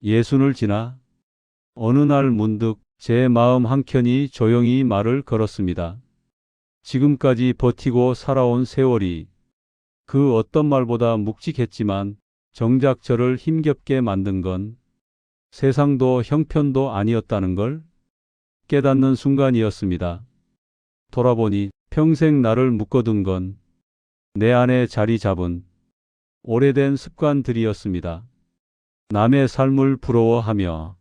예순을 지나 어느 날 문득 제 마음 한켠이 조용히 말을 걸었습니다. 지금까지 버티고 살아온 세월이 그 어떤 말보다 묵직했지만 정작 저를 힘겹게 만든 건 세상도 형편도 아니었다는 걸 깨닫는 순간이었습니다. 돌아보니 평생 나를 묶어둔 건 내 안에 자리 잡은 오래된 습관들이었습니다. 남의 삶을 부러워하며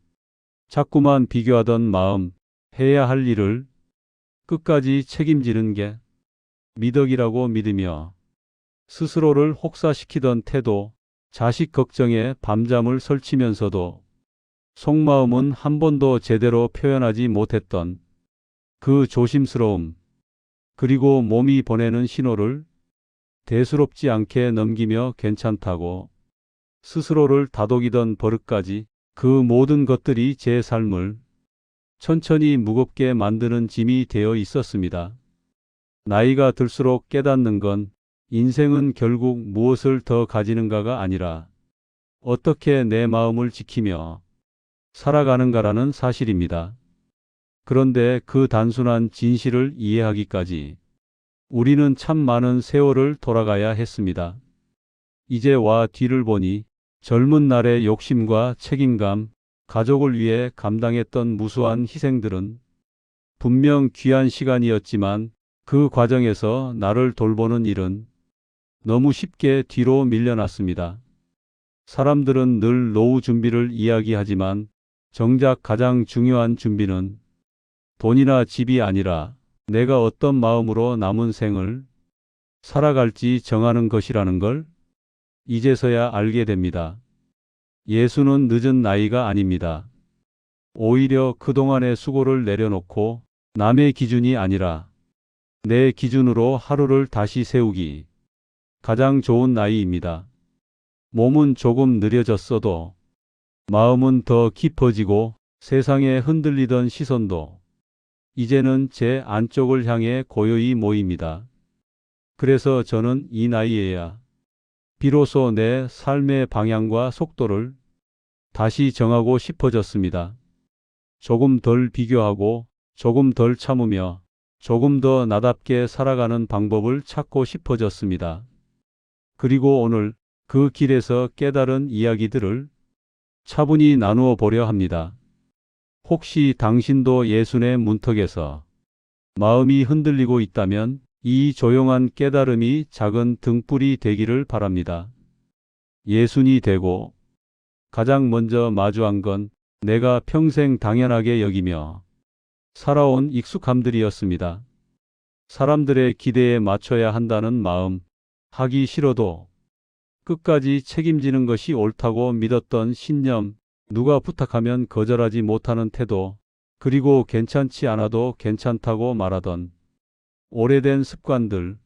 자꾸만 비교하던 마음, 해야 할 일을 끝까지 책임지는 게 미덕이라고 믿으며 스스로를 혹사시키던 태도, 자식 걱정에 밤잠을 설치면서도 속마음은 한 번도 제대로 표현하지 못했던 그 조심스러움, 그리고 몸이 보내는 신호를 대수롭지 않게 넘기며 괜찮다고 스스로를 다독이던 버릇까지, 그 모든 것들이 제 삶을 천천히 무겁게 만드는 짐이 되어 있었습니다. 나이가 들수록 깨닫는 건 인생은 결국 무엇을 더 가지는가가 아니라 어떻게 내 마음을 지키며 살아가는가라는 사실입니다. 그런데 그 단순한 진실을 이해하기까지 우리는 참 많은 세월을 돌아가야 했습니다. 이제 와 뒤를 보니 젊은 날의 욕심과 책임감, 가족을 위해 감당했던 무수한 희생들은 분명 귀한 시간이었지만 그 과정에서 나를 돌보는 일은 너무 쉽게 뒤로 밀려났습니다. 사람들은 늘 노후 준비를 이야기하지만 정작 가장 중요한 준비는 돈이나 집이 아니라 내가 어떤 마음으로 남은 생을 살아갈지 정하는 것이라는 걸 이제서야 알게 됩니다. 예수는 늦은 나이가 아닙니다. 오히려 그동안의 수고를 내려놓고 남의 기준이 아니라 내 기준으로 하루를 다시 세우기, 가장 좋은 나이입니다. 몸은 조금 느려졌어도 마음은 더 깊어지고 세상에 흔들리던 시선도 이제는 제 안쪽을 향해 고요히 모입니다. 그래서 저는 이 나이에야 비로소 내 삶의 방향과 속도를 다시 정하고 싶어졌습니다. 조금 덜 비교하고 조금 덜 참으며 조금 더 나답게 살아가는 방법을 찾고 싶어졌습니다. 그리고 오늘 그 길에서 깨달은 이야기들을 차분히 나누어 보려 합니다. 혹시 당신도 예순의 문턱에서 마음이 흔들리고 있다면 이 조용한 깨달음이 작은 등불이 되기를 바랍니다. 예순이 되고 가장 먼저 마주한 건 내가 평생 당연하게 여기며 살아온 익숙함들이었습니다. 사람들의 기대에 맞춰야 한다는 마음, 하기 싫어도 끝까지 책임지는 것이 옳다고 믿었던 신념, 누가 부탁하면 거절하지 못하는 태도, 그리고 괜찮지 않아도 괜찮다고 말하던 오래된 습관들,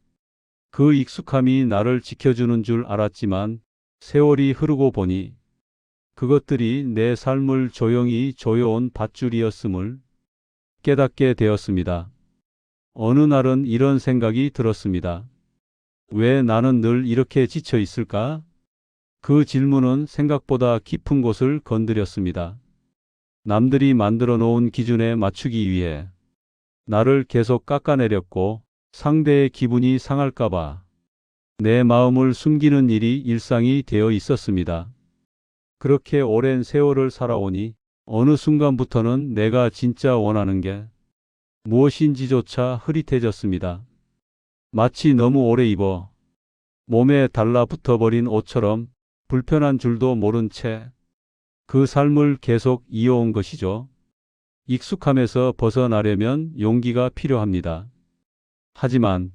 그 익숙함이 나를 지켜주는 줄 알았지만 세월이 흐르고 보니 그것들이 내 삶을 조용히 조여온 밧줄이었음을 깨닫게 되었습니다. 어느 날은 이런 생각이 들었습니다. 왜 나는 늘 이렇게 지쳐 있을까? 그 질문은 생각보다 깊은 곳을 건드렸습니다. 남들이 만들어 놓은 기준에 맞추기 위해 나를 계속 깎아내렸고 상대의 기분이 상할까봐 내 마음을 숨기는 일이 일상이 되어 있었습니다. 그렇게 오랜 세월을 살아오니 어느 순간부터는 내가 진짜 원하는 게 무엇인지조차 흐릿해졌습니다. 마치 너무 오래 입어 몸에 달라붙어버린 옷처럼 불편한 줄도 모른 채 그 삶을 계속 이어온 것이죠. 익숙함에서 벗어나려면 용기가 필요합니다. 하지만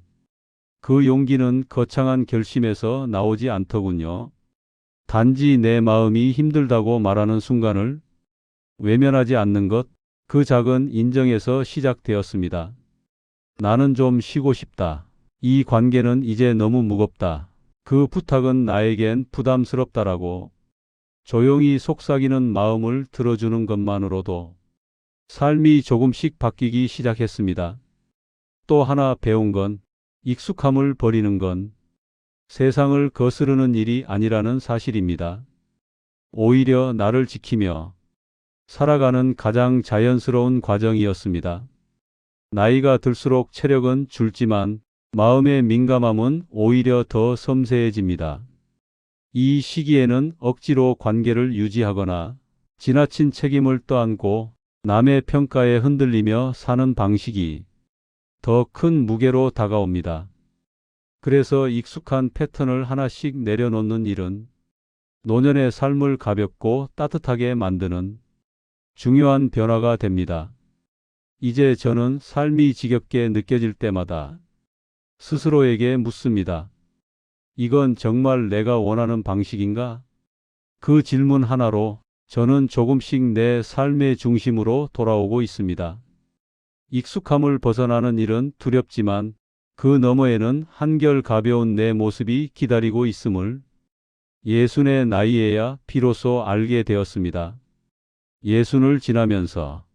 그 용기는 거창한 결심에서 나오지 않더군요. 단지 내 마음이 힘들다고 말하는 순간을 외면하지 않는 것, 그 작은 인정에서 시작되었습니다. 나는 좀 쉬고 싶다. 이 관계는 이제 너무 무겁다. 그 부탁은 나에겐 부담스럽다라고 조용히 속삭이는 마음을 들어주는 것만으로도 삶이 조금씩 바뀌기 시작했습니다. 또 하나 배운 건 익숙함을 버리는 건 세상을 거스르는 일이 아니라는 사실입니다. 오히려 나를 지키며 살아가는 가장 자연스러운 과정이었습니다. 나이가 들수록 체력은 줄지만 마음의 민감함은 오히려 더 섬세해집니다. 이 시기에는 억지로 관계를 유지하거나 지나친 책임을 떠안고 남의 평가에 흔들리며 사는 방식이 더 큰 무게로 다가옵니다. 그래서 익숙한 패턴을 하나씩 내려놓는 일은 노년의 삶을 가볍고 따뜻하게 만드는 중요한 변화가 됩니다. 이제 저는 삶이 지겹게 느껴질 때마다 스스로에게 묻습니다. 이건 정말 내가 원하는 방식인가? 그 질문 하나로 저는 조금씩 내 삶의 중심으로 돌아오고 있습니다. 익숙함을 벗어나는 일은 두렵지만 그 너머에는 한결 가벼운 내 모습이 기다리고 있음을 60의 나이에야 비로소 알게 되었습니다. 60을 지나면서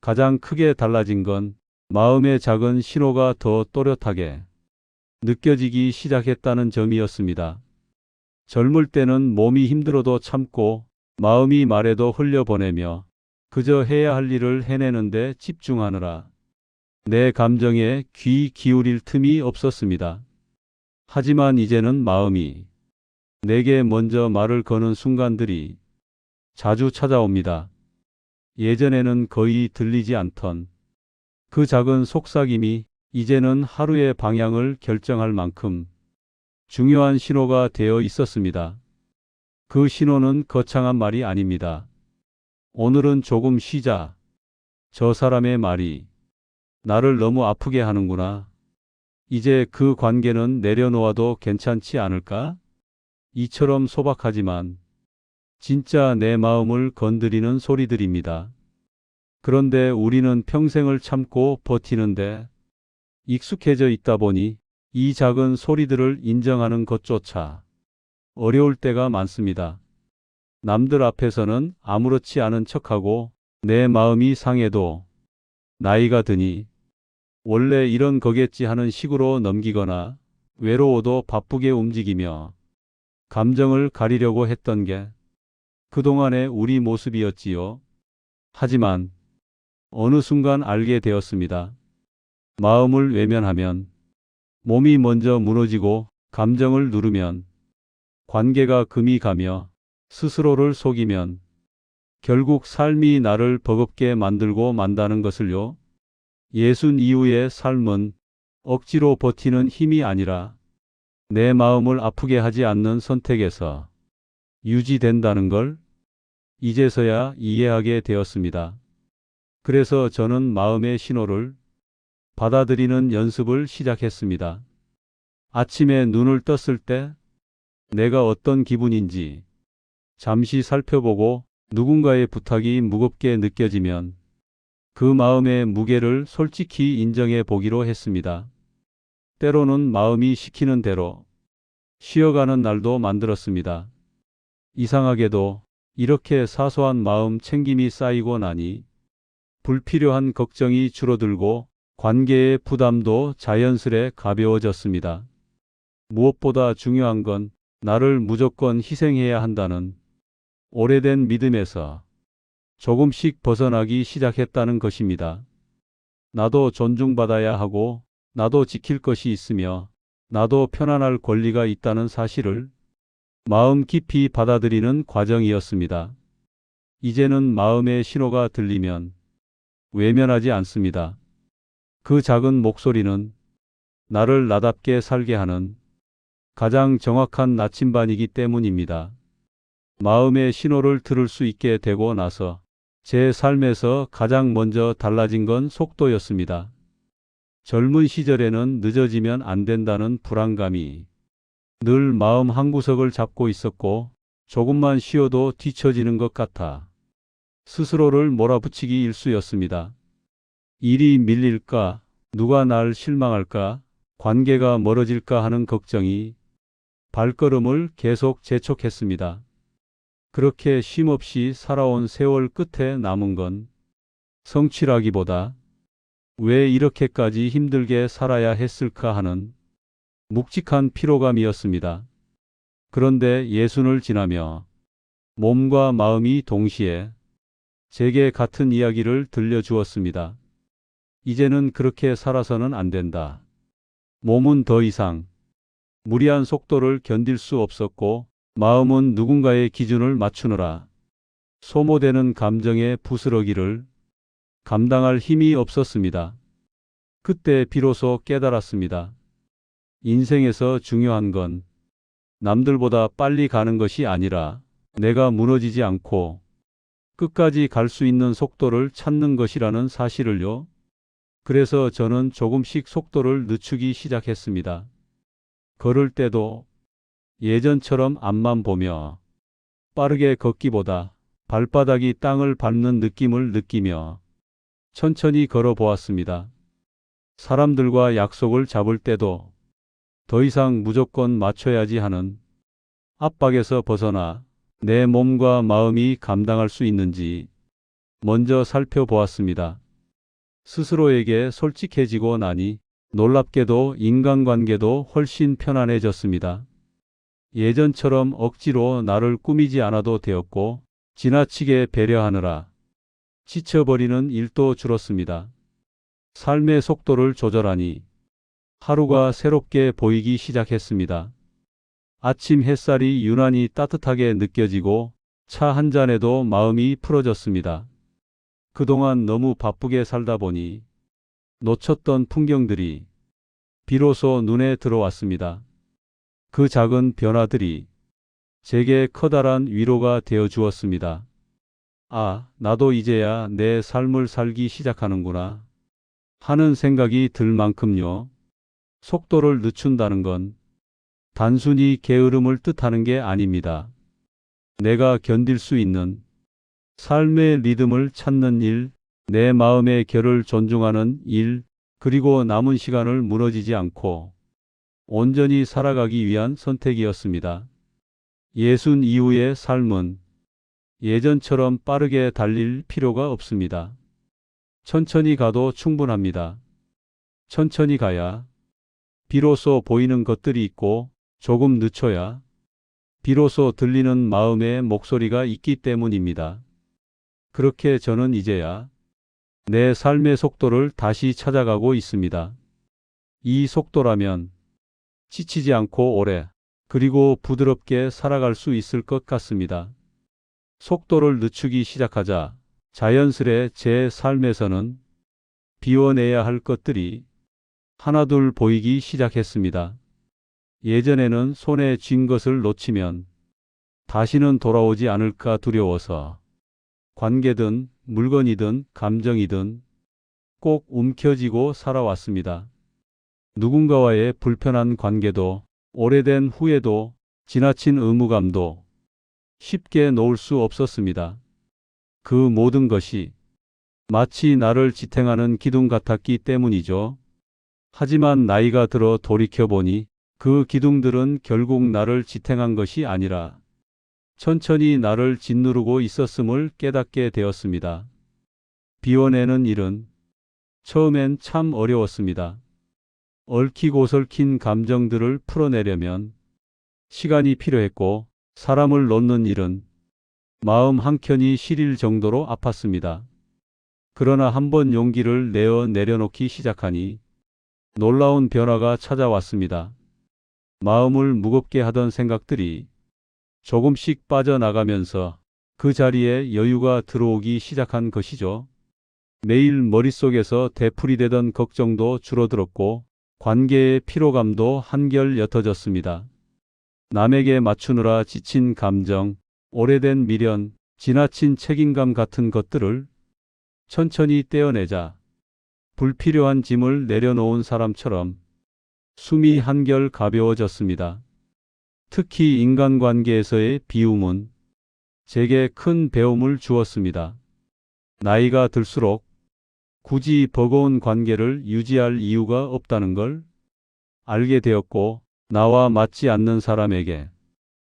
가장 크게 달라진 건 마음의 작은 신호가 더 또렷하게 느껴지기 시작했다는 점이었습니다. 젊을 때는 몸이 힘들어도 참고 마음이 말해도 흘려보내며 그저 해야 할 일을 해내는데 집중하느라 내 감정에 귀 기울일 틈이 없었습니다. 하지만 이제는 마음이 내게 먼저 말을 거는 순간들이 자주 찾아옵니다. 예전에는 거의 들리지 않던 그 작은 속삭임이 이제는 하루의 방향을 결정할 만큼 중요한 신호가 되어 있었습니다. 그 신호는 거창한 말이 아닙니다. 오늘은 조금 쉬자. 저 사람의 말이 나를 너무 아프게 하는구나. 이제 그 관계는 내려놓아도 괜찮지 않을까? 이처럼 소박하지만 진짜 내 마음을 건드리는 소리들입니다. 그런데 우리는 평생을 참고 버티는데 익숙해져 있다 보니 이 작은 소리들을 인정하는 것조차 어려울 때가 많습니다. 남들 앞에서는 아무렇지 않은 척하고 내 마음이 상해도 나이가 드니 원래 이런 거겠지 하는 식으로 넘기거나 외로워도 바쁘게 움직이며 감정을 가리려고 했던 게 그동안의 우리 모습이었지요. 하지만 어느 순간 알게 되었습니다. 마음을 외면하면 몸이 먼저 무너지고 감정을 누르면 관계가 금이 가며 스스로를 속이면 결국 삶이 나를 버겁게 만들고 만다는 것을요. 60 이후의 삶은 억지로 버티는 힘이 아니라 내 마음을 아프게 하지 않는 선택에서 유지된다는 걸 이제서야 이해하게 되었습니다. 그래서 저는 마음의 신호를 받아들이는 연습을 시작했습니다. 아침에 눈을 떴을 때 내가 어떤 기분인지 잠시 살펴보고 누군가의 부탁이 무겁게 느껴지면 그 마음의 무게를 솔직히 인정해 보기로 했습니다. 때로는 마음이 시키는 대로 쉬어가는 날도 만들었습니다. 이상하게도 이렇게 사소한 마음 챙김이 쌓이고 나니 불필요한 걱정이 줄어들고 관계의 부담도 자연스레 가벼워졌습니다. 무엇보다 중요한 건 나를 무조건 희생해야 한다는 오래된 믿음에서 조금씩 벗어나기 시작했다는 것입니다. 나도 존중받아야 하고 나도 지킬 것이 있으며 나도 편안할 권리가 있다는 사실을 마음 깊이 받아들이는 과정이었습니다. 이제는 마음의 신호가 들리면 외면하지 않습니다. 그 작은 목소리는 나를 나답게 살게 하는 가장 정확한 나침반이기 때문입니다. 마음의 신호를 들을 수 있게 되고 나서 제 삶에서 가장 먼저 달라진 건 속도였습니다. 젊은 시절에는 늦어지면 안 된다는 불안감이 늘 마음 한구석을 잡고 있었고 조금만 쉬어도 뒤처지는 것 같아 스스로를 몰아붙이기 일쑤였습니다. 일이 밀릴까, 누가 날 실망할까, 관계가 멀어질까 하는 걱정이 발걸음을 계속 재촉했습니다. 그렇게 쉼없이 살아온 세월 끝에 남은 건 성취라기보다 왜 이렇게까지 힘들게 살아야 했을까 하는 묵직한 피로감이었습니다. 그런데 60을 지나며 몸과 마음이 동시에 제게 같은 이야기를 들려주었습니다. 이제는 그렇게 살아서는 안 된다. 몸은 더 이상 무리한 속도를 견딜 수 없었고 마음은 누군가의 기준을 맞추느라 소모되는 감정의 부스러기를 감당할 힘이 없었습니다. 그때 비로소 깨달았습니다. 인생에서 중요한 건 남들보다 빨리 가는 것이 아니라 내가 무너지지 않고 끝까지 갈 수 있는 속도를 찾는 것이라는 사실을요. 그래서 저는 조금씩 속도를 늦추기 시작했습니다. 걸을 때도 예전처럼 앞만 보며 빠르게 걷기보다 발바닥이 땅을 밟는 느낌을 느끼며 천천히 걸어 보았습니다. 사람들과 약속을 잡을 때도 더 이상 무조건 맞춰야지 하는 압박에서 벗어나 내 몸과 마음이 감당할 수 있는지 먼저 살펴보았습니다. 스스로에게 솔직해지고 나니 놀랍게도 인간관계도 훨씬 편안해졌습니다. 예전처럼 억지로 나를 꾸미지 않아도 되었고 지나치게 배려하느라 지쳐버리는 일도 줄었습니다. 삶의 속도를 조절하니 하루가 새롭게 보이기 시작했습니다. 아침 햇살이 유난히 따뜻하게 느껴지고 차 한 잔에도 마음이 풀어졌습니다. 그동안 너무 바쁘게 살다 보니 놓쳤던 풍경들이 비로소 눈에 들어왔습니다. 그 작은 변화들이 제게 커다란 위로가 되어 주었습니다. 아, 나도 이제야 내 삶을 살기 시작하는구나 하는 생각이 들 만큼요. 속도를 늦춘다는 건 단순히 게으름을 뜻하는 게 아닙니다. 내가 견딜 수 있는 삶의 리듬을 찾는 일, 내 마음의 결을 존중하는 일, 그리고 남은 시간을 무너지지 않고 온전히 살아가기 위한 선택이었습니다. 예순 이후의 삶은 예전처럼 빠르게 달릴 필요가 없습니다. 천천히 가도 충분합니다. 천천히 가야 비로소 보이는 것들이 있고 조금 늦춰야 비로소 들리는 마음의 목소리가 있기 때문입니다. 그렇게 저는 이제야 내 삶의 속도를 다시 찾아가고 있습니다. 이 속도라면 지치지 않고 오래 그리고 부드럽게 살아갈 수 있을 것 같습니다. 속도를 늦추기 시작하자 자연스레 제 삶에서는 비워내야 할 것들이 하나둘 보이기 시작했습니다. 예전에는 손에 쥔 것을 놓치면 다시는 돌아오지 않을까 두려워서 관계든 물건이든 감정이든 꼭 움켜쥐고 살아왔습니다. 누군가와의 불편한 관계도 오래된 후회도 지나친 의무감도 쉽게 놓을 수 없었습니다. 그 모든 것이 마치 나를 지탱하는 기둥 같았기 때문이죠. 하지만 나이가 들어 돌이켜보니 그 기둥들은 결국 나를 지탱한 것이 아니라 천천히 나를 짓누르고 있었음을 깨닫게 되었습니다. 비워내는 일은 처음엔 참 어려웠습니다. 얽히고 설킨 감정들을 풀어내려면 시간이 필요했고 사람을 놓는 일은 마음 한켠이 시릴 정도로 아팠습니다. 그러나 한번 용기를 내어 내려놓기 시작하니 놀라운 변화가 찾아왔습니다. 마음을 무겁게 하던 생각들이 조금씩 빠져나가면서 그 자리에 여유가 들어오기 시작한 것이죠. 매일 머릿속에서 되풀이되던 걱정도 줄어들었고 관계의 피로감도 한결 옅어졌습니다. 남에게 맞추느라 지친 감정, 오래된 미련, 지나친 책임감 같은 것들을 천천히 떼어내자 불필요한 짐을 내려놓은 사람처럼 숨이 한결 가벼워졌습니다. 특히 인간관계에서의 비움은 제게 큰 배움을 주었습니다. 나이가 들수록 굳이 버거운 관계를 유지할 이유가 없다는 걸 알게 되었고 나와 맞지 않는 사람에게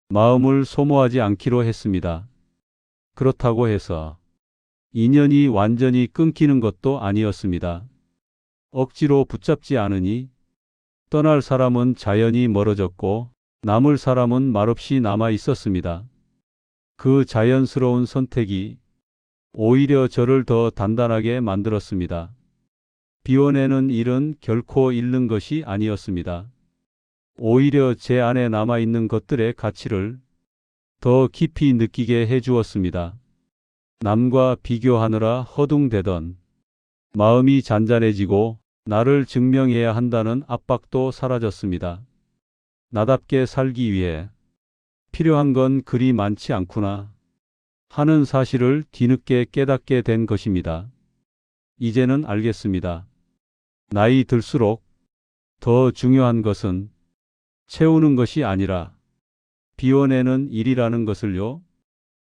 마음을 소모하지 않기로 했습니다. 그렇다고 해서 인연이 완전히 끊기는 것도 아니었습니다. 억지로 붙잡지 않으니 떠날 사람은 자연히 멀어졌고 남을 사람은 말없이 남아 있었습니다. 그 자연스러운 선택이 오히려 저를 더 단단하게 만들었습니다. 비워내는 일은 결코 잃는 것이 아니었습니다. 오히려 제 안에 남아있는 것들의 가치를 더 깊이 느끼게 해주었습니다. 남과 비교하느라 허둥대던 마음이 잔잔해지고 나를 증명해야 한다는 압박도 사라졌습니다. 나답게 살기 위해 필요한 건 그리 많지 않구나 하는 사실을 뒤늦게 깨닫게 된 것입니다. 이제는 알겠습니다. 나이 들수록 더 중요한 것은 채우는 것이 아니라 비워내는 일이라는 것을요.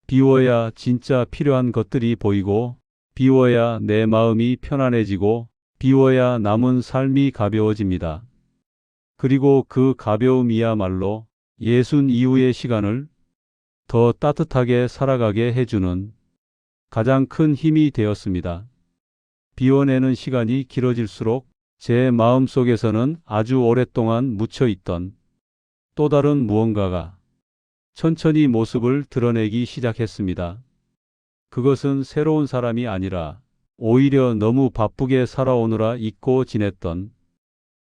비워야 진짜 필요한 것들이 보이고, 비워야 내 마음이 편안해지고, 비워야 남은 삶이 가벼워집니다. 그리고 그 가벼움이야말로 예순 이후의 시간을 더 따뜻하게 살아가게 해주는 가장 큰 힘이 되었습니다. 비워내는 시간이 길어질수록 제 마음속에서는 아주 오랫동안 묻혀있던 또 다른 무언가가 천천히 모습을 드러내기 시작했습니다. 그것은 새로운 사람이 아니라 오히려 너무 바쁘게 살아오느라 잊고 지냈던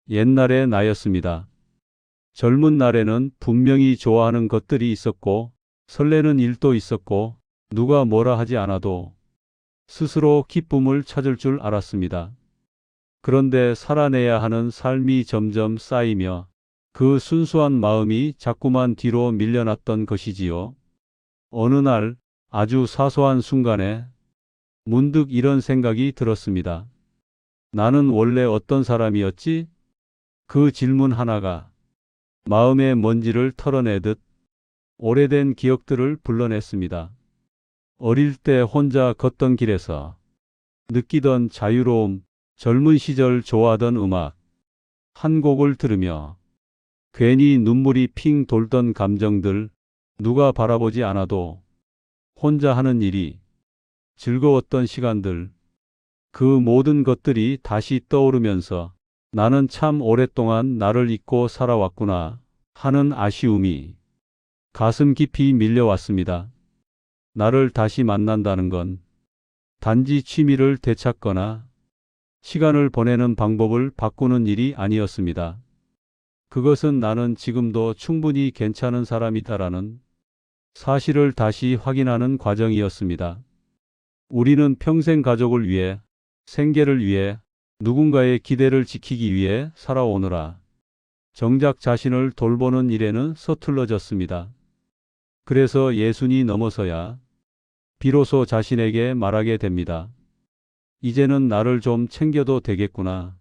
옛날의 나였습니다. 젊은 날에는 분명히 좋아하는 것들이 있었고 설레는 일도 있었고 누가 뭐라 하지 않아도 스스로 기쁨을 찾을 줄 알았습니다. 그런데 살아내야 하는 삶이 점점 쌓이며 그 순수한 마음이 자꾸만 뒤로 밀려났던 것이지요. 어느 날 아주 사소한 순간에 문득 이런 생각이 들었습니다. 나는 원래 어떤 사람이었지? 그 질문 하나가 마음의 먼지를 털어내듯 오래된 기억들을 불러냈습니다. 어릴 때 혼자 걷던 길에서 느끼던 자유로움, 젊은 시절 좋아하던 음악 한 곡을 들으며 괜히 눈물이 핑 돌던 감정들, 누가 바라보지 않아도 혼자 하는 일이 즐거웠던 시간들, 그 모든 것들이 다시 떠오르면서 나는 참 오랫동안 나를 잊고 살아왔구나 하는 아쉬움이 가슴 깊이 밀려왔습니다. 나를 다시 만난다는 건 단지 취미를 되찾거나 시간을 보내는 방법을 바꾸는 일이 아니었습니다. 그것은 나는 지금도 충분히 괜찮은 사람이다라는 사실을 다시 확인하는 과정이었습니다. 우리는 평생 가족을 위해, 생계를 위해, 누군가의 기대를 지키기 위해 살아오느라 정작 자신을 돌보는 일에는 서툴러졌습니다. 그래서 예순이 넘어서야 비로소 자신에게 말하게 됩니다. 이제는 나를 좀 챙겨도 되겠구나.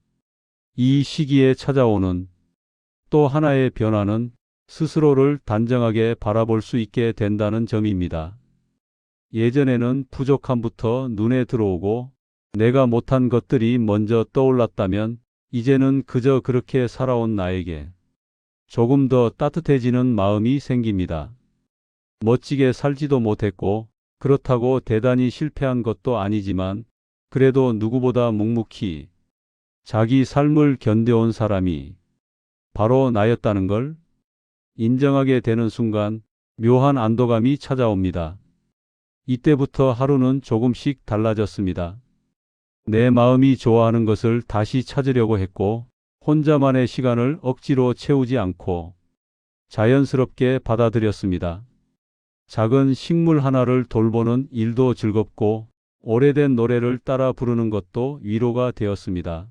이 시기에 찾아오는 또 하나의 변화는 스스로를 단정하게 바라볼 수 있게 된다는 점입니다. 예전에는 부족함부터 눈에 들어오고 내가 못한 것들이 먼저 떠올랐다면 이제는 그저 그렇게 살아온 나에게 조금 더 따뜻해지는 마음이 생깁니다. 멋지게 살지도 못했고 그렇다고 대단히 실패한 것도 아니지만 그래도 누구보다 묵묵히 자기 삶을 견뎌온 사람이 바로 나였다는 걸 인정하게 되는 순간 묘한 안도감이 찾아옵니다. 이때부터 하루는 조금씩 달라졌습니다. 내 마음이 좋아하는 것을 다시 찾으려고 했고 혼자만의 시간을 억지로 채우지 않고 자연스럽게 받아들였습니다. 작은 식물 하나를 돌보는 일도 즐겁고 오래된 노래를 따라 부르는 것도 위로가 되었습니다.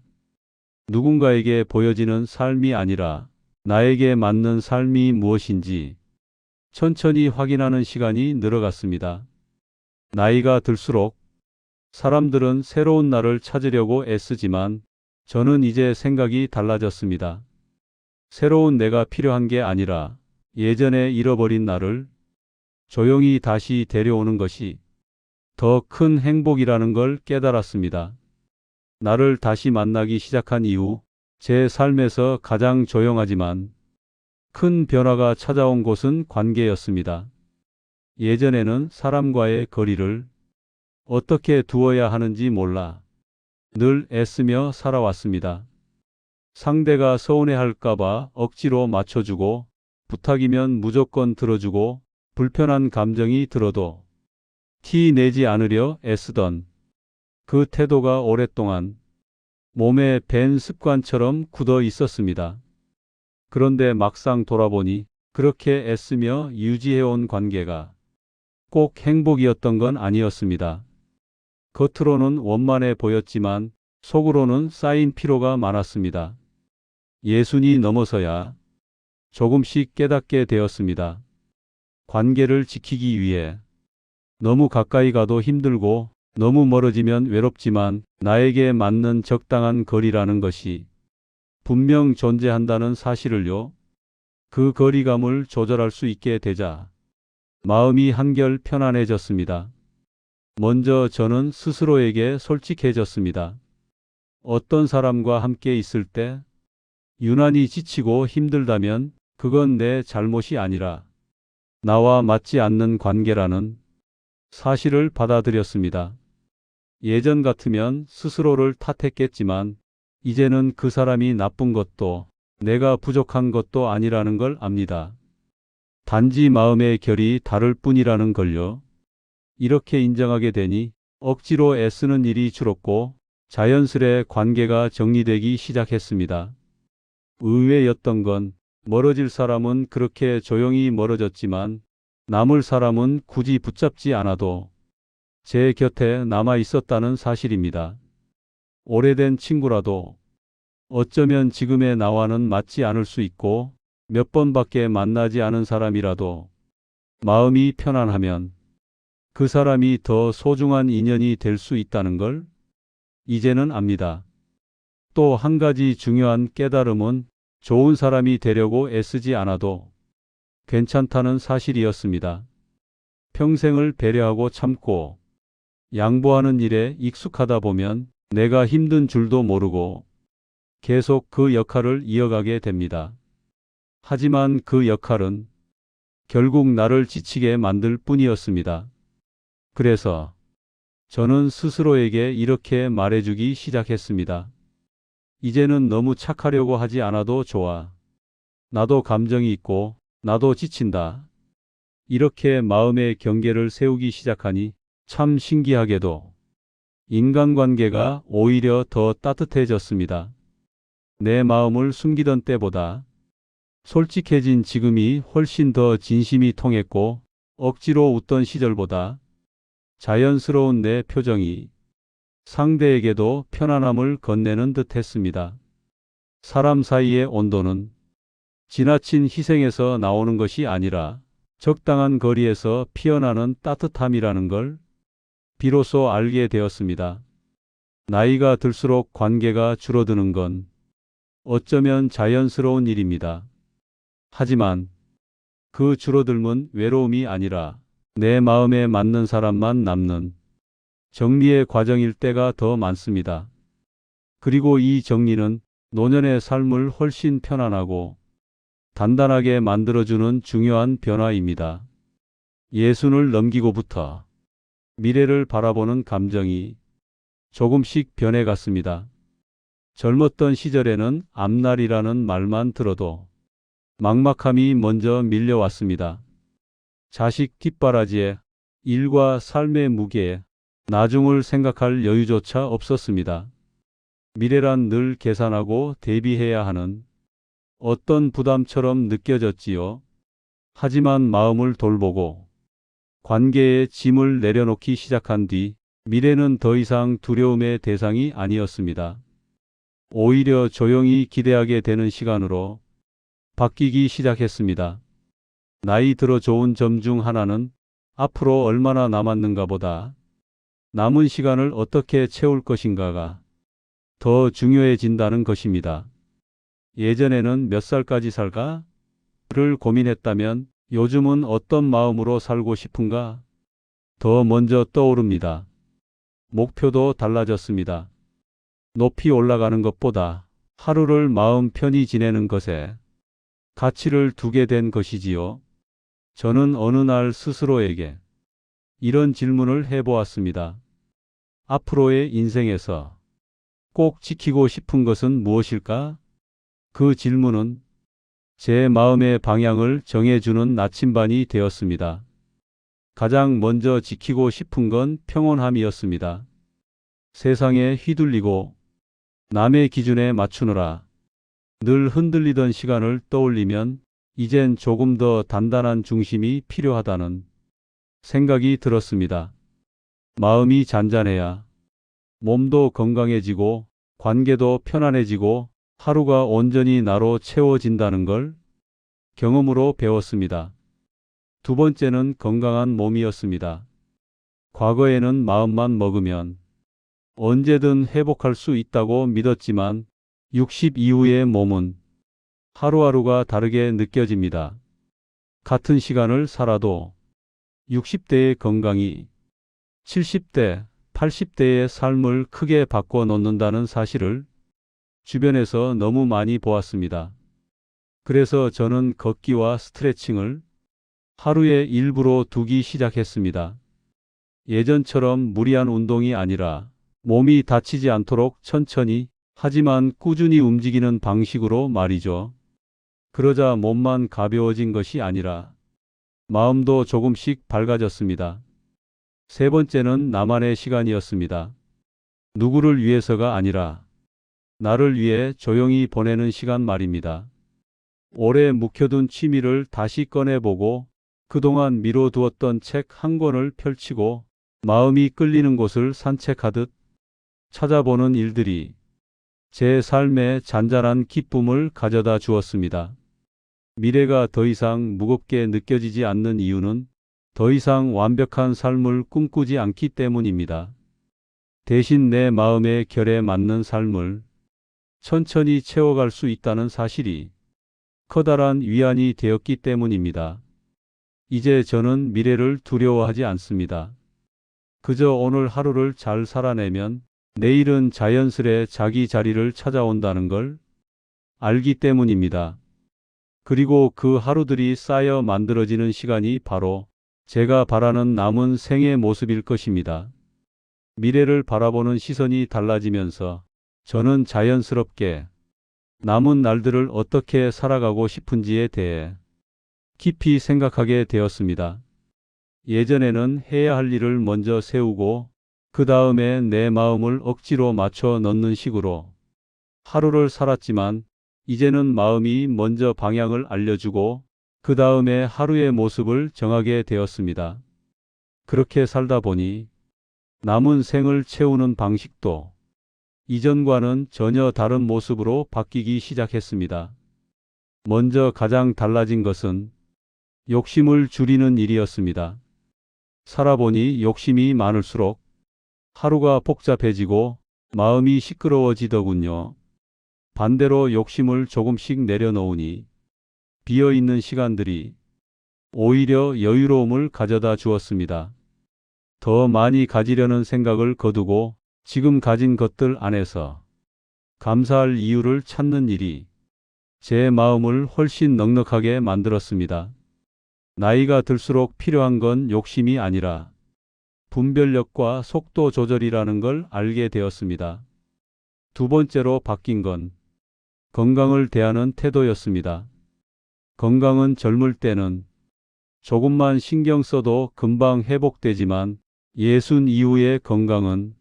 누군가에게 보여지는 삶이 아니라 나에게 맞는 삶이 무엇인지 천천히 확인하는 시간이 늘어갔습니다. 나이가 들수록 사람들은 새로운 나를 찾으려고 애쓰지만 저는 이제 생각이 달라졌습니다. 새로운 내가 필요한 게 아니라 예전에 잃어버린 나를 조용히 다시 데려오는 것이 더 큰 행복이라는 걸 깨달았습니다. 나를 다시 만나기 시작한 이후 제 삶에서 가장 조용하지만 큰 변화가 찾아온 곳은 관계였습니다. 예전에는 사람과의 거리를 어떻게 두어야 하는지 몰라 늘 애쓰며 살아왔습니다. 상대가 서운해할까봐 억지로 맞춰주고 부탁이면 무조건 들어주고 불편한 감정이 들어도 티 내지 않으려 애쓰던 그 태도가 오랫동안 몸에 밴 습관처럼 굳어 있었습니다. 그런데 막상 돌아보니 그렇게 애쓰며 유지해온 관계가 꼭 행복이었던 건 아니었습니다. 겉으로는 원만해 보였지만 속으로는 쌓인 피로가 많았습니다. 예순이 넘어서야 조금씩 깨닫게 되었습니다. 관계를 지키기 위해 너무 가까이 가도 힘들고 너무 멀어지면 외롭지만 나에게 맞는 적당한 거리라는 것이 분명 존재한다는 사실을요. 그 거리감을 조절할 수 있게 되자 마음이 한결 편안해졌습니다. 먼저 저는 스스로에게 솔직해졌습니다. 어떤 사람과 함께 있을 때 유난히 지치고 힘들다면 그건 내 잘못이 아니라 나와 맞지 않는 관계라는 사실을 받아들였습니다. 예전 같으면 스스로를 탓했겠지만 이제는 그 사람이 나쁜 것도 내가 부족한 것도 아니라는 걸 압니다. 단지 마음의 결이 다를 뿐이라는 걸요. 이렇게 인정하게 되니 억지로 애쓰는 일이 줄었고 자연스레 관계가 정리되기 시작했습니다. 의외였던 건 멀어질 사람은 그렇게 조용히 멀어졌지만 남을 사람은 굳이 붙잡지 않아도 제 곁에 남아 있었다는 사실입니다. 오래된 친구라도 어쩌면 지금의 나와는 맞지 않을 수 있고 몇 번밖에 만나지 않은 사람이라도 마음이 편안하면 그 사람이 더 소중한 인연이 될 수 있다는 걸 이제는 압니다. 또 한 가지 중요한 깨달음은 좋은 사람이 되려고 애쓰지 않아도 괜찮다는 사실이었습니다. 평생을 배려하고 참고 양보하는 일에 익숙하다 보면 내가 힘든 줄도 모르고 계속 그 역할을 이어가게 됩니다. 하지만 그 역할은 결국 나를 지치게 만들 뿐이었습니다. 그래서 저는 스스로에게 이렇게 말해주기 시작했습니다. 이제는 너무 착하려고 하지 않아도 좋아. 나도 감정이 있고 나도 지친다. 이렇게 마음의 경계를 세우기 시작하니 참 신기하게도 인간관계가 오히려 더 따뜻해졌습니다. 내 마음을 숨기던 때보다 솔직해진 지금이 훨씬 더 진심이 통했고 억지로 웃던 시절보다 자연스러운 내 표정이 상대에게도 편안함을 건네는 듯 했습니다. 사람 사이의 온도는 지나친 희생에서 나오는 것이 아니라 적당한 거리에서 피어나는 따뜻함이라는 걸 비로소 알게 되었습니다. 나이가 들수록 관계가 줄어드는 건 어쩌면 자연스러운 일입니다. 하지만 그 줄어들면 외로움이 아니라 내 마음에 맞는 사람만 남는 정리의 과정일 때가 더 많습니다. 그리고 이 정리는 노년의 삶을 훨씬 편안하고 단단하게 만들어주는 중요한 변화입니다. 예순을 넘기고부터 미래를 바라보는 감정이 조금씩 변해갔습니다. 젊었던 시절에는 앞날이라는 말만 들어도 막막함이 먼저 밀려왔습니다. 자식 뒷바라지에 일과 삶의 무게에 나중을 생각할 여유조차 없었습니다. 미래란 늘 계산하고 대비해야 하는 어떤 부담처럼 느껴졌지요. 하지만 마음을 돌보고 관계에 짐을 내려놓기 시작한 뒤 미래는 더 이상 두려움의 대상이 아니었습니다. 오히려 조용히 기대하게 되는 시간으로 바뀌기 시작했습니다. 나이 들어 좋은 점 중 하나는 앞으로 얼마나 남았는가 보다 남은 시간을 어떻게 채울 것인가가 더 중요해진다는 것입니다. 예전에는 몇 살까지 살까?를 고민했다면 요즘은 어떤 마음으로 살고 싶은가? 더 먼저 떠오릅니다. 목표도 달라졌습니다. 높이 올라가는 것보다 하루를 마음 편히 지내는 것에 가치를 두게 된 것이지요. 저는 어느 날 스스로에게 이런 질문을 해보았습니다. 앞으로의 인생에서 꼭 지키고 싶은 것은 무엇일까? 그 질문은 제 마음의 방향을 정해주는 나침반이 되었습니다. 가장 먼저 지키고 싶은 건 평온함이었습니다. 세상에 휘둘리고 남의 기준에 맞추느라 늘 흔들리던 시간을 떠올리면 이젠 조금 더 단단한 중심이 필요하다는 생각이 들었습니다. 마음이 잔잔해야 몸도 건강해지고 관계도 편안해지고 하루가 온전히 나로 채워진다는 걸 경험으로 배웠습니다. 두 번째는 건강한 몸이었습니다. 과거에는 마음만 먹으면 언제든 회복할 수 있다고 믿었지만 60 이후의 몸은 하루하루가 다르게 느껴집니다. 같은 시간을 살아도 60대의 건강이 70대, 80대의 삶을 크게 바꿔 놓는다는 사실을 주변에서 너무 많이 보았습니다. 그래서 저는 걷기와 스트레칭을 하루에 일부러 두기 시작했습니다. 예전처럼 무리한 운동이 아니라 몸이 다치지 않도록 천천히 하지만 꾸준히 움직이는 방식으로 말이죠. 그러자 몸만 가벼워진 것이 아니라 마음도 조금씩 밝아졌습니다. 세 번째는 나만의 시간이었습니다. 누구를 위해서가 아니라 나를 위해 조용히 보내는 시간 말입니다. 오래 묵혀둔 취미를 다시 꺼내보고 그동안 미뤄두었던 책 한 권을 펼치고 마음이 끌리는 곳을 산책하듯 찾아보는 일들이 제 삶에 잔잔한 기쁨을 가져다 주었습니다. 미래가 더 이상 무겁게 느껴지지 않는 이유는 더 이상 완벽한 삶을 꿈꾸지 않기 때문입니다. 대신 내 마음의 결에 맞는 삶을 천천히 채워갈 수 있다는 사실이 커다란 위안이 되었기 때문입니다. 이제 저는 미래를 두려워하지 않습니다. 그저 오늘 하루를 잘 살아내면 내일은 자연스레 자기 자리를 찾아온다는 걸 알기 때문입니다. 그리고 그 하루들이 쌓여 만들어지는 시간이 바로 제가 바라는 남은 생의 모습일 것입니다. 미래를 바라보는 시선이 달라지면서 저는 자연스럽게 남은 날들을 어떻게 살아가고 싶은지에 대해 깊이 생각하게 되었습니다. 예전에는 해야 할 일을 먼저 세우고 그 다음에 내 마음을 억지로 맞춰 넣는 식으로 하루를 살았지만 이제는 마음이 먼저 방향을 알려주고 그 다음에 하루의 모습을 정하게 되었습니다. 그렇게 살다 보니 남은 생을 채우는 방식도 이전과는 전혀 다른 모습으로 바뀌기 시작했습니다. 먼저 가장 달라진 것은 욕심을 줄이는 일이었습니다. 살아보니 욕심이 많을수록 하루가 복잡해지고 마음이 시끄러워지더군요. 반대로 욕심을 조금씩 내려놓으니 비어있는 시간들이 오히려 여유로움을 가져다 주었습니다. 더 많이 가지려는 생각을 거두고 지금 가진 것들 안에서 감사할 이유를 찾는 일이 제 마음을 훨씬 넉넉하게 만들었습니다. 나이가 들수록 필요한 건 욕심이 아니라 분별력과 속도 조절이라는 걸 알게 되었습니다. 두 번째로 바뀐 건 건강을 대하는 태도였습니다. 건강은 젊을 때는 조금만 신경 써도 금방 회복되지만 60 이후의 건강은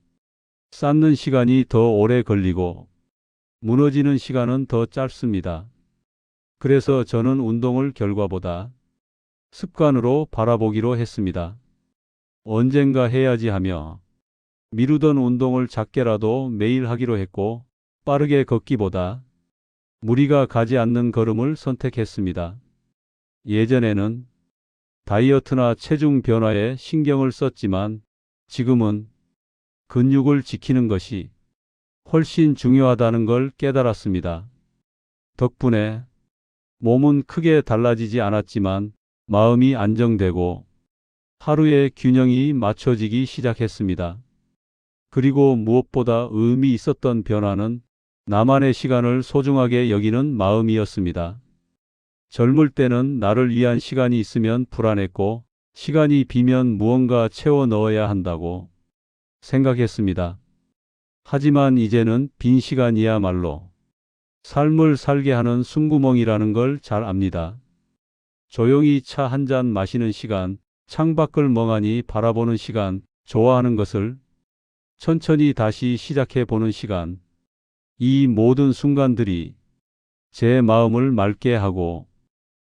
쌓는 시간이 더 오래 걸리고 무너지는 시간은 더 짧습니다. 그래서 저는 운동을 결과보다 습관으로 바라보기로 했습니다. 언젠가 해야지 하며 미루던 운동을 작게라도 매일 하기로 했고 빠르게 걷기보다 무리가 가지 않는 걸음을 선택했습니다. 예전에는 다이어트나 체중 변화에 신경을 썼지만 지금은 근육을 지키는 것이 훨씬 중요하다는 걸 깨달았습니다. 덕분에 몸은 크게 달라지지 않았지만 마음이 안정되고 하루의 균형이 맞춰지기 시작했습니다. 그리고 무엇보다 의미 있었던 변화는 나만의 시간을 소중하게 여기는 마음이었습니다. 젊을 때는 나를 위한 시간이 있으면 불안했고 시간이 비면 무언가 채워 넣어야 한다고 생각했습니다. 하지만 이제는 빈 시간이야말로 삶을 살게 하는 숨구멍이라는 걸 잘 압니다. 조용히 차 한 잔 마시는 시간, 창밖을 멍하니 바라보는 시간, 좋아하는 것을 천천히 다시 시작해 보는 시간, 이 모든 순간들이 제 마음을 맑게 하고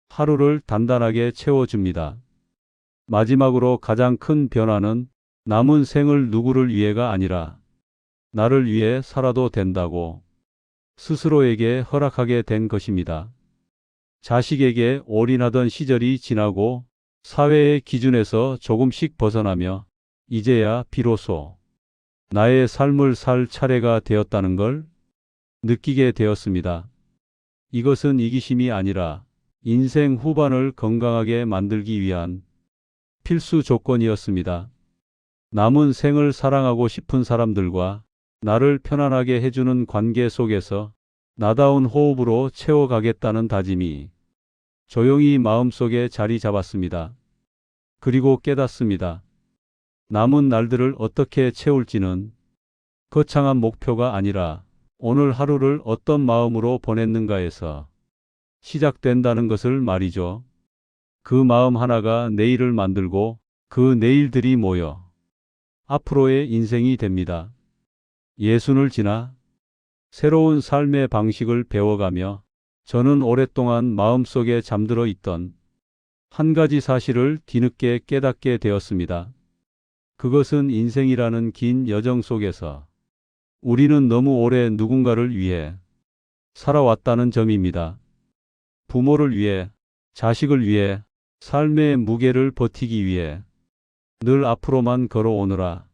하루를 단단하게 채워줍니다. 마지막으로 가장 큰 변화는 남은 생을 누구를 위해가 아니라 나를 위해 살아도 된다고 스스로에게 허락하게 된 것입니다. 자식에게 올인하던 시절이 지나고 사회의 기준에서 조금씩 벗어나며 이제야 비로소 나의 삶을 살 차례가 되었다는 걸 느끼게 되었습니다. 이것은 이기심이 아니라 인생 후반을 건강하게 만들기 위한 필수 조건이었습니다. 남은 생을 사랑하고 싶은 사람들과 나를 편안하게 해주는 관계 속에서 나다운 호흡으로 채워가겠다는 다짐이 조용히 마음속에 자리 잡았습니다. 그리고 깨닫습니다. 남은 날들을 어떻게 채울지는 거창한 목표가 아니라 오늘 하루를 어떤 마음으로 보냈는가에서 시작된다는 것을 말이죠. 그 마음 하나가 내일을 만들고 그 내일들이 모여 앞으로의 인생이 됩니다. 예순을 지나 새로운 삶의 방식을 배워가며 저는 오랫동안 마음속에 잠들어 있던 한 가지 사실을 뒤늦게 깨닫게 되었습니다. 그것은 인생이라는 긴 여정 속에서 우리는 너무 오래 누군가를 위해 살아왔다는 점입니다. 부모를 위해, 자식을 위해, 삶의 무게를 버티기 위해 늘 앞으로만 걸어오느라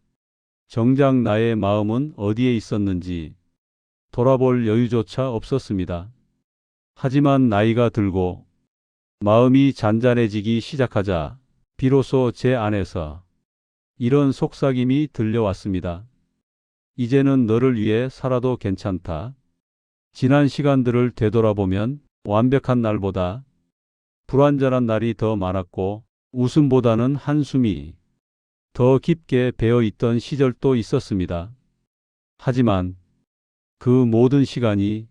정작 나의 마음은 어디에 있었는지 돌아볼 여유조차 없었습니다. 하지만 나이가 들고 마음이 잔잔해지기 시작하자 비로소 제 안에서 이런 속삭임이 들려왔습니다. 이제는 너를 위해 살아도 괜찮다. 지난 시간들을 되돌아보면 완벽한 날보다 불완전한 날이 더 많았고 웃음보다는 한숨이 더 깊게 배어있던 시절도 있었습니다. 하지만 그 모든 시간이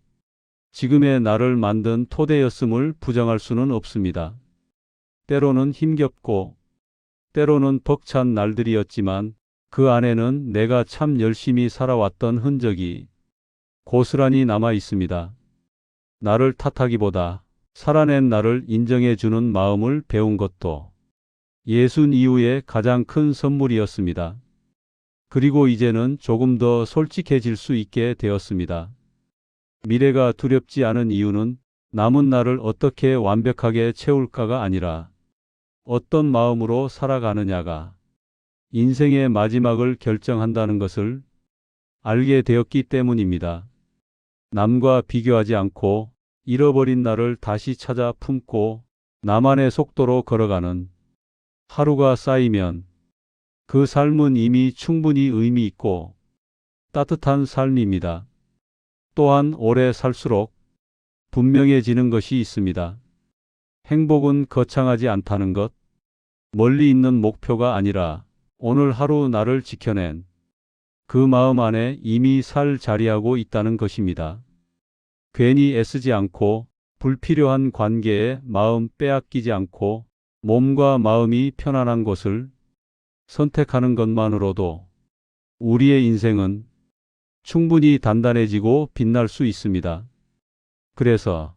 지금의 나를 만든 토대였음을 부정할 수는 없습니다. 때로는 힘겹고 때로는 벅찬 날들이었지만 그 안에는 내가 참 열심히 살아왔던 흔적이 고스란히 남아 있습니다. 나를 탓하기보다 살아낸 나를 인정해 주는 마음을 배운 것도 예순 이후의 가장 큰 선물이었습니다. 그리고 이제는 조금 더 솔직해질 수 있게 되었습니다. 미래가 두렵지 않은 이유는 남은 날을 어떻게 완벽하게 채울까가 아니라 어떤 마음으로 살아가느냐가 인생의 마지막을 결정한다는 것을 알게 되었기 때문입니다. 남과 비교하지 않고 잃어버린 나를 다시 찾아 품고 나만의 속도로 걸어가는 하루가 쌓이면 그 삶은 이미 충분히 의미 있고 따뜻한 삶입니다. 또한 오래 살수록 분명해지는 것이 있습니다. 행복은 거창하지 않다는 것, 멀리 있는 목표가 아니라 오늘 하루 나를 지켜낸 그 마음 안에 이미 살 자리하고 있다는 것입니다. 괜히 애쓰지 않고 불필요한 관계에 마음 빼앗기지 않고 몸과 마음이 편안한 곳을 선택하는 것만으로도 우리의 인생은 충분히 단단해지고 빛날 수 있습니다. 그래서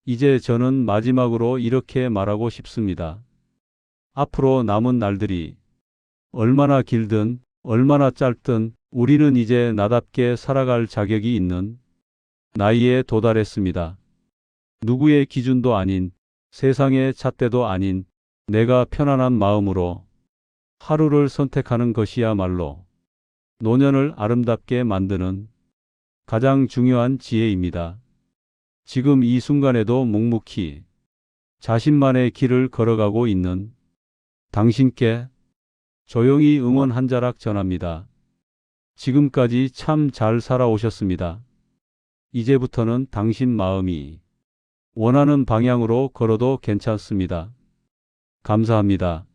이제 저는 마지막으로 이렇게 말하고 싶습니다. 앞으로 남은 날들이 얼마나 길든 얼마나 짧든 우리는 이제 나답게 살아갈 자격이 있는 나이에 도달했습니다. 누구의 기준도 아닌, 세상의 잣대도 아닌 내가 편안한 마음으로 하루를 선택하는 것이야말로 노년을 아름답게 만드는 가장 중요한 지혜입니다. 지금 이 순간에도 묵묵히 자신만의 길을 걸어가고 있는 당신께 조용히 응원 한 자락 전합니다. 지금까지 참 잘 살아오셨습니다. 이제부터는 당신 마음이 원하는 방향으로 걸어도 괜찮습니다. 감사합니다.